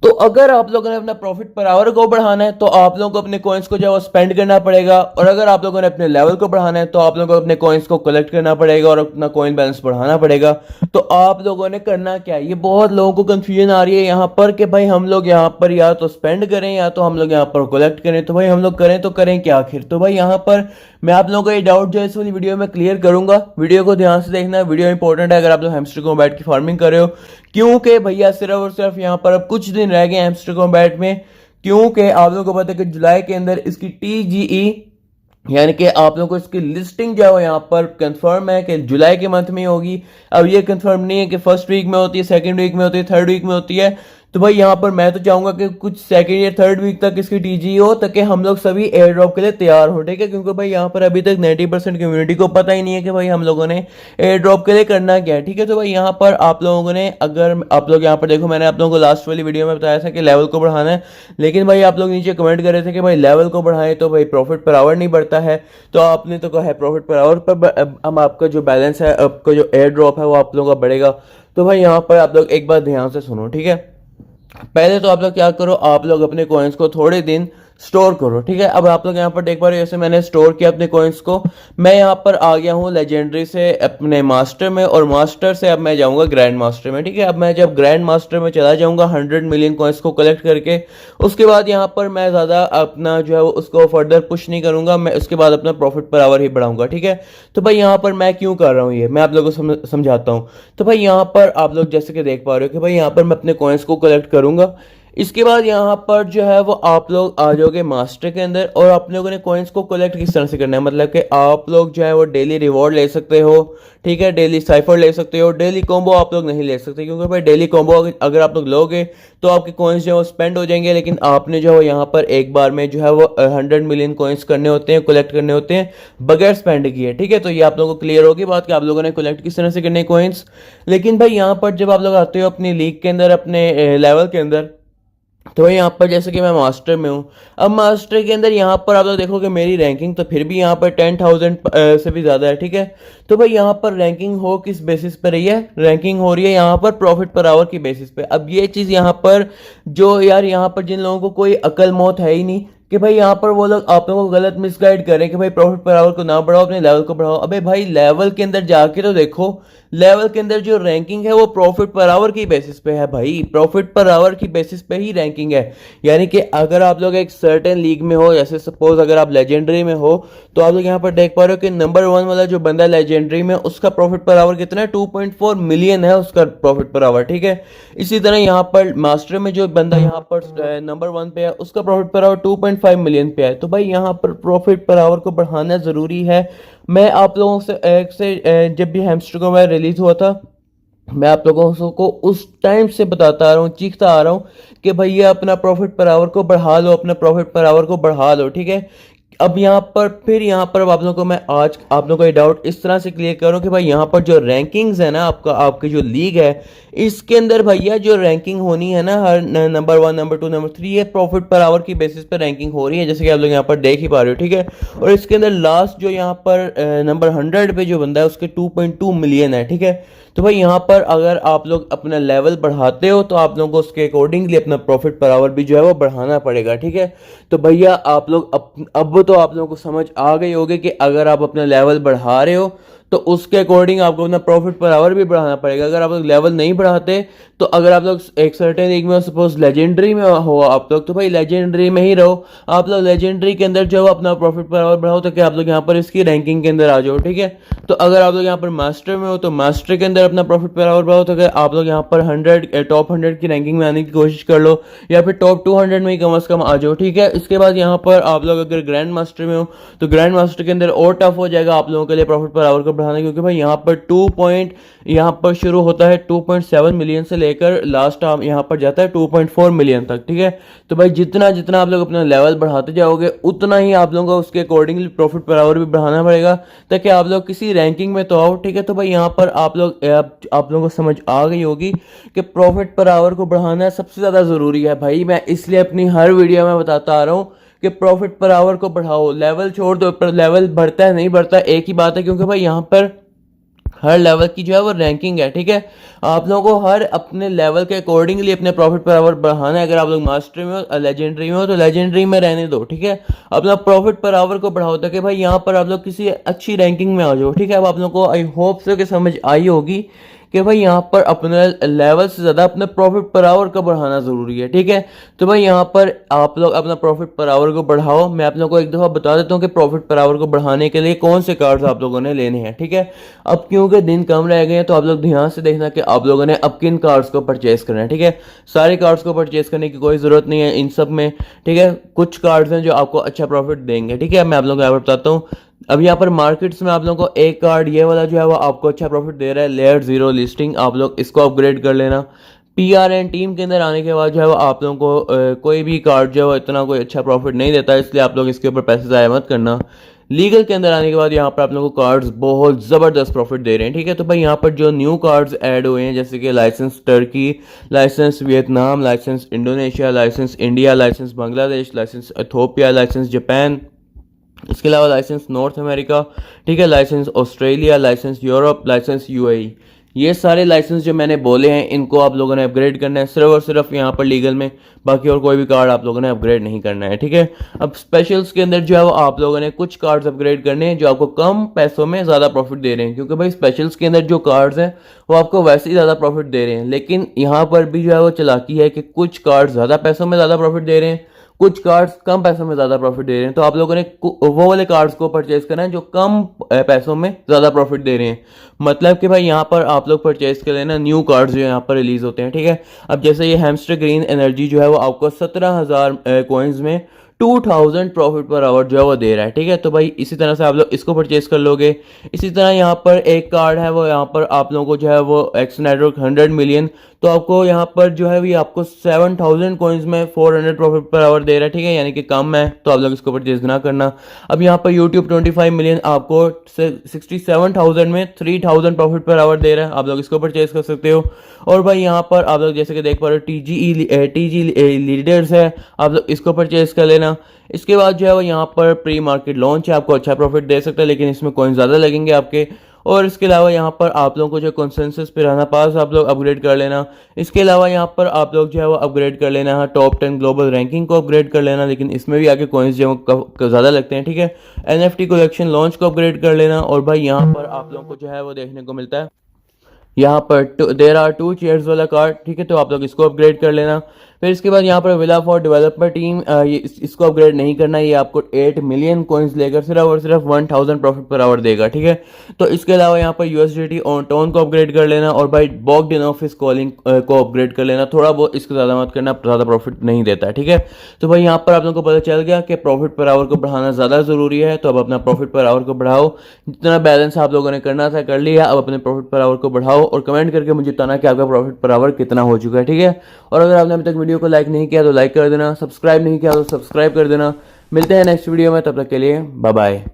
तो अगर आप लोगों ने अपना प्रॉफिट पर आवर को बढ़ाना है तो आप लोगों को अपने कॉइन्स को जो है वो स्पेंड करना पड़ेगा, और अगर आप लोगों ने अपने लेवल को बढ़ाना है तो आप लोगों को अपने कॉइन्स को कलेक्ट करना पड़ेगा और अपना कॉइन बैलेंस बढ़ाना पड़ेगा। तो आप लोगों ने करना क्या है, ये बहुत लोगों को कंफ्यूजन आ रही है यहाँ पर कि भाई हम लोग यहाँ पर या तो स्पेंड करें या तो हम लोग यहाँ पर कलेक्ट करें। तो भाई हम लोग करें तो करें क्या आखिर। तो भाई यहाँ पर मैं आप लोगों का ये डाउट जो है इस वाली वीडियो में क्लियर करूंगा। वीडियो को ध्यान से देखना, वीडियो इंपॉर्टेंट है अगर आप लोग हैमस्टर कॉम्बैट की फार्मिंग कर रहे हो, क्योंकि भैया सिर्फ और सिर्फ यहाँ पर अब कुछ दिन रह गए हैमस्टर कॉम्बैट में। क्योंकि आप लोगों को पता है कि जुलाई के अंदर इसकी टीजीई यानी कि आप लोगों को इसकी लिस्टिंग जो है यहाँ पर कंफर्म है कि जुलाई के मंथ में होगी। अब ये कंफर्म नहीं है कि फर्स्ट वीक में होती है, सेकंड वीक में होती है, थर्ड वीक में होती है। तो भाई यहाँ पर मैं तो चाहूंगा कि कुछ सेकंड या थर्ड वीक तक इसकी टीजी हो ताकि हम लोग सभी एयर ड्रॉप के लिए तैयार हो, ठीक है। क्योंकि भाई यहाँ पर अभी तक 90% कम्युनिटी को पता ही नहीं है कि भाई हम लोगों ने एयर ड्रॉप के लिए करना क्या है, ठीक है। तो भाई यहाँ पर आप लोगों ने, अगर आप लोग यहाँ पर देखो, मैंने आप लोगों को लास्ट वाली वीडियो में बताया था कि लेवल को बढ़ाना है, लेकिन भाई आप लोग नीचे कमेंट कर रहे थे कि भाई लेवल को बढ़ाएं तो भाई प्रॉफिट पर आवर नहीं बढ़ता है। तो आपने तो कहा है प्रॉफिट पर आवर पर हम आपका जो बैलेंस है, आपका जो एयर ड्रॉप है वो आप लोगों का बढ़ेगा। तो भाई यहाँ पर आप लोग एक बात ध्यान से सुनो, ठीक है। पहले तो आप लोग क्या करो, आप लोग अपने कॉइन्स को थोड़े दिन स्टोर करो, ठीक है। अब आप लोग यहाँ पर देख पा रहे हो, जैसे मैंने स्टोर किया अपने कॉइन्स को, मैं यहाँ पर आ गया हूँ लेजेंडरी से अपने मास्टर में, और मास्टर से अब मैं जाऊँगा ग्रैंड मास्टर में, ठीक है। अब मैं जब ग्रैंड मास्टर में चला जाऊँगा 100 मिलियन कॉइन्स को कलेक्ट करके, उसके बाद यहाँ पर मैं ज़्यादा अपना जो है उसको फर्दर पुश नहीं करूँगा, मैं उसके बाद अपना प्रॉफिट पर आवर ही बढ़ाऊँगा, ठीक है। तो भाई यहाँ पर मैं क्यों कर रहा हूँ ये, मैं आप लोगों को समझाता हूँ। तो भाई यहाँ पर आप लोग जैसे कि देख पा रहे हो कि भाई यहाँ पर मैं अपने कॉइन्स को कलेक्ट करूँगा। इसके बाद यहाँ पर जो है वो आप लोग आ जाओगे मास्टर के अंदर, और आप लोगों ने कॉइन्स को कलेक्ट किस तरह से करना है, मतलब कि आप लोग जो है वो डेली रिवॉर्ड ले सकते हो, ठीक है, डेली साइफर ले सकते हो, डेली कॉम्बो आप लोग नहीं ले सकते, क्योंकि भाई डेली कॉम्बो अगर आप लोग लोगे तो आपके कॉइन्स जो है वो स्पेंड हो जाएंगे। लेकिन आपने जो है यहाँ पर एक बार में जो है वो 100 मिलियन कॉइन्स करने होते हैं, कलेक्ट करने होते हैं बगैर स्पेंड किए, ठीक है। तो ये आप लोगों को क्लियर होगी बात कि आप लोगों ने कलेक्ट किस तरह से करने कॉइन्स। लेकिन भाई यहाँ पर जब आप लोग आते हो अपनी लीग के अंदर, अपने लेवल के अंदर, तो यहाँ पर जैसे कि मैं मास्टर में हूँ, अब मास्टर के अंदर यहाँ पर आप लोग देखोगे मेरी रैंकिंग तो फिर भी यहाँ पर 10,000 से भी ज़्यादा है, ठीक है। तो भाई यहाँ पर रैंकिंग हो किस बेसिस पर रही है, रैंकिंग हो रही है यहाँ पर प्रॉफिट पर आवर की बेसिस पे। अब ये चीज़ यहाँ पर जो यार, यहाँ पर जिन लोगों को कोई अकल मौत है ही नहीं कि भाई यहाँ पर वो लोग आप लोगों को गलत मिसगाइड करें कि भाई प्रॉफिट पर आवर को ना बढ़ाओ, अपने लेवल को बढ़ाओ। अबे भाई लेवल के अंदर जाके तो देखो, लेवल के अंदर जो रैंकिंग है वो प्रॉफिट पर आवर की बेसिस पे है भाई, प्रॉफिट पर आवर की बेसिस पे ही रैंकिंग है। यानी कि अगर आप लोग एक सर्टेन लीग में हो, जैसे सपोज अगर आप लेजेंडरी में हो, तो आप लोग यहाँ पर देख पा रहे हो कि नंबर 1 वाला जो बंदा लेजेंडरी में, उसका प्रॉफिट पर आवर कितना है, 2.4 मिलियन है उसका प्रॉफिट पर आवर, ठीक है। इसी तरह यहाँ पर मास्टर में जो बंदा यहाँ पर नंबर 1 पे है, उसका प्रॉफिट पर आवर 2.5 मिलियन पे है। तो भाई यहाँ पर प्रॉफिट पर आवर को बढ़ाना जरूरी है। मैं आप लोगों से जब भी हैमस्टर को मैं रिलीज हुआ था, मैं आप लोगों को उस टाइम से बताता आ रहा हूँ, चीखता आ रहा हूँ कि भैया अपना प्रॉफिट पर आवर को बढ़ा लो, अपना प्रॉफिट पर आवर को बढ़ा लो, ठीक है। अब यहाँ पर फिर यहाँ पर आप लोगों को मैं आज आप लोगों का ये डाउट इस तरह से क्लियर करूँ कि भाई यहाँ पर जो रैंकिंग्स है ना, आपका आपकी जो लीग है, इसके अंदर भैया जो रैंकिंग होनी है ना, हर नंबर 1, नंबर 2, नंबर 3, ये प्रॉफिट पर आवर की बेसिस पर रैंकिंग हो रही है, जैसे कि आप लोग यहाँ पर देख ही पा रहे हो, ठीक है। और इसके अंदर लास्ट जो यहाँ पर नंबर 100 पे जो बंदा है उसके 2.2 मिलियन है, ठीक है। तो भाई यहाँ पर अगर आप लोग अपना लेवल बढ़ाते हो तो आप लोगों को उसके अकॉर्डिंगली अपना प्रॉफिट पर आवर भी जो है वो बढ़ाना पड़ेगा, ठीक है। तो भैया आप लोग अब तो आप लोगों को समझ आ गई होगी कि अगर आप अपना लेवल बढ़ा रहे हो तो उसके अकॉर्डिंग आपको अपना प्रॉफिट पर आवर भी बढ़ाना पड़ेगा। अगर आप लोग लेवल नहीं बढ़ाते, तो अगर आप लोग एक सर्टेन लीग में सपोज लेजेंडरी में हो आप लोग, तो भाई लेजेंडरी में ही रहो, आप लोग लेजेंडरी के अंदर जो है अपना प्रॉफिट पर आवर बढ़ाओ ताकि आप लोग यहाँ पर इसकी रैंकिंग के अंदर आ जाओ, ठीक है। तो अगर आप लोग यहाँ पर मास्टर में हो तो मास्टर के अंदर अपना प्रॉफिट पर आवर बढ़ाओ, तो अगर आप लोग यहाँ पर 100 टॉप 100 की रैंकिंग में आने की कोशिश कर लो, या फिर टॉप 200 में ही कम से कम आ जाओ, ठीक है। इसके बाद यहाँ पर आप लोग अगर ग्रैंड मास्टर में हो तो ग्रैंड मास्टर के अंदर और टफ हो जाएगा आप लोगों के लिए प्रॉफिट पर आवर को बढ़ाना, क्योंकि भाई यहाँ पर यहाँ पर शुरू होता है 2.7 मिलियन से लेकर लास्ट यहाँ पर जाता है 2.4 मिलियन तक, ठीक है। तो भाई जितना जितना आप लोग अपना लेवल बढ़ाते जाओगे उतना ही आप लोगों को उसके अकॉर्डिंगली प्रॉफिट पर आवर भी बढ़ाना पड़ेगा ताकि आप लोग किसी रैंकिंग में तो आओ, ठीक है। तो भाई यहाँ पर आप लोगों को समझ आ गई होगी कि प्रॉफिट पर आवर को बढ़ाना सबसे ज़्यादा ज़रूरी है भाई। मैं इसलिए अपनी हर वीडियो में बताता आ रहा हूँ कि प्रॉफिट पर आवर को बढ़ाओ, लेवल छोड़ दो, पर लेवल बढ़ता है नहीं बढ़ता एक ही बात है, क्योंकि भाई यहाँ पर हर लेवल की जो है वो रैंकिंग है, ठीक है। आप लोगों को हर अपने लेवल के अकॉर्डिंगली अपने प्रॉफिट पर आवर बढ़ाना है। अगर आप लोग मास्टरी में हो, लेजेंडरी में हो, तो लेजेंडरी में रहने दो, ठीक है। अपना प्रॉफिट पर आवर को बढ़ाओ ताकि भाई यहाँ पर आप लोग किसी अच्छी रैंकिंग में आ जाओ, ठीक है। अब आप लोगों को आई होप से कि समझ आई होगी कि भाई यहाँ पर अपने लेवल से ज़्यादा अपने प्रॉफिट पर आवर का बढ़ाना ज़रूरी है, ठीक है। तो भाई यहाँ पर आप लोग अपना प्रॉफिट पर आवर को बढ़ाओ। मैं आप लोगों को एक दफ़ा बता देता हूँ कि प्रॉफिट पर आवर को बढ़ाने के लिए कौन से कार्ड्स आप लोगों ने लेने हैं, ठीक है। अब क्योंकि दिन कम रह गए हैं तो आप लोग ध्यान से देखना कि आप लोगों ने अब किन कार्ड्स को परचेज करना है, ठीक है। सारे कार्ड्स को परचेज करने की कोई ज़रूरत नहीं है इन सब में, ठीक है। कुछ कार्ड्स हैं जो आपको अच्छा प्रॉफिट देंगे, ठीक है। मैं आप लोगों को यहाँ पर बताता हूँ। अब यहाँ पर मार्केट्स में आप लोगों को एक कार्ड ये वाला जो है वो आपको अच्छा प्रॉफिट दे रहा है, लेयर जीरो लिस्टिंग। आप लोग इसको अपग्रेड कर लेना। पीआरएन टीम के अंदर आने के बाद जो है वो आप लोगों को कोई भी कार्ड जो है वो इतना कोई अच्छा प्रॉफिट नहीं देता, इसलिए आप लोग इसके ऊपर पैसे ज़ाया मत करना। लीगल के अंदर आने के बाद यहाँ पर आप लोगों को कार्ड्स बहुत ज़बरदस्त प्रॉफिट दे रहे हैं, ठीक है। तो भाई यहाँ पर जो न्यू कार्ड्स ऐड हुए हैं जैसे कि licence Turkey, licence Vietnam, licence Indonesia, licence India, licence Bangladesh, licence Ethiopia, licence Japan, इसके अलावा लाइसेंस नॉर्थ अमेरिका, ठीक है, licence Australia, licence Europe, licence UAE, ये सारे लाइसेंस जो मैंने बोले हैं इनको आप लोगों ने अपग्रेड करना है सिर्फ और सिर्फ यहाँ पर लीगल में। बाकी और कोई भी कार्ड आप लोगों ने अपग्रेड नहीं करना है, ठीक है। अब स्पेशल्स के अंदर जो है वो आप लोगों ने कुछ कार्ड्स अपग्रेड करने हैं जो आपको कम पैसों में ज़्यादा प्रॉफिट दे रहे हैं, क्योंकि भाई स्पेशल्स के अंदर जो कार्ड्स हैं वो आपको वैसे ही ज़्यादा प्रॉफिट दे रहे हैं, लेकिन यहाँ पर भी जो है वो चालाकी है कि कुछ कार्ड ज़्यादा पैसों में ज़्यादा प्रॉफिट दे रहे हैं, कुछ कार्ड्स कम पैसों में ज़्यादा प्रॉफिट दे रहे हैं। तो आप लोगों ने वो वाले कार्ड्स को परचेज करना है जो कम पैसों में ज़्यादा प्रॉफिट दे रहे हैं। मतलब कि भाई यहाँ पर आप लोग परचेज कर लेना न्यू कार्ड्स जो यहाँ पर रिलीज होते हैं, ठीक है। अब जैसे ये हैमस्टर ग्रीन एनर्जी जो है वो आपको 17,000 कॉइन्स में 2000 प्रॉफिट पर आवर जो है वो दे रहा है, ठीक है। तो भाई इसी तरह से आप लोग इसको परचेज कर लोगे। इसी तरह यहाँ पर एक कार्ड है वो यहाँ पर आप लोगों को जो है वो एक्स नेटवर्क 100 मिलियन, तो आपको यहाँ पर जो है भी आपको 7000 कॉइन्स में 400 प्रॉफिट पर आवर दे रहा है, ठीक है, यानी कि कम है, तो आप लोग इसको परचेज ना करना। अब यहाँ पर यूट्यूब 25 मिलियन आपको 67,000 में 3000 प्रॉफिट पर आवर दे रहा है, आप लोग इसको परचेज कर सकते हो। और भाई यहाँ पर आप लोग जैसे कि देख पा रहे हो टीजी लीडर्स है, आप लोग इसको परचेज कर लेना। इसके बाद जो है वो यहाँ पर प्री मार्केट लॉन्च है, आपको अच्छा प्रॉफिट दे सकता है, लेकिन इसमें कॉइन ज़्यादा लगेंगे आपके। और इसके अलावा यहाँ पर आप लोगों को जो कंसेंसस पिराना पास आप लोग अपग्रेड कर लेना। इसके अलावा यहाँ पर आप लोग जो है वो अपग्रेड कर लेना है टॉप 10 ग्लोबल रैंकिंग को अपग्रेड कर लेना, लेकिन इसमें भी आगे कॉइन्स जो ज़्यादा लगते हैं, ठीक है। एनएफटी कलेक्शन लॉन्च को अपग्रेड कर लेना। और भाई यहाँ पर आप लोगों को जो है वो देखने को मिलता है यहाँ पर देर आर 2 चेयर्स वाला कार्ड, ठीक है, तो आप लोग इसको अपग्रेड कर लेना। फिर इसके बाद यहाँ पर विला फॉर डेवलपर टीम, इसको अपग्रेड नहीं करना, ये आपको 8 मिलियन कॉइन्स लेकर सिर्फ और सिर्फ 1000 प्रॉफिट पर आवर देगा, ठीक है। तो इसके अलावा यहाँ पर यूएसडीटी ऑन टोन को अपग्रेड कर लेना। और भाई बॉक्ड इन ऑफिस कॉलिंग को अपग्रेड कर लेना, थोड़ा बहुत, इसको ज़्यादा मत करना, ज़्यादा प्रॉफिट नहीं देता है, ठीक है। तो भाई यहाँ पर आप लोगों को पता चल गया कि प्रॉफिट पर आवर को बढ़ाना ज़्यादा ज़रूरी है, तो अब अपना प्रॉफिट पर आवर को बढ़ाओ। जितना बैलेंस आप लोगों ने करना था कर लिया, अब अपने प्रॉफिट पर आवर को बढ़ाओ और कमेंट करके मुझे बताना कि आपका प्रॉफिट पर आवर कितना हो चुका है, ठीक है। और अगर आपने अभी तक वीडियो को लाइक नहीं किया तो लाइक कर देना, सब्सक्राइब नहीं किया तो सब्सक्राइब कर देना। मिलते हैं नेक्स्ट वीडियो में, तब तक के लिए बाय बाय।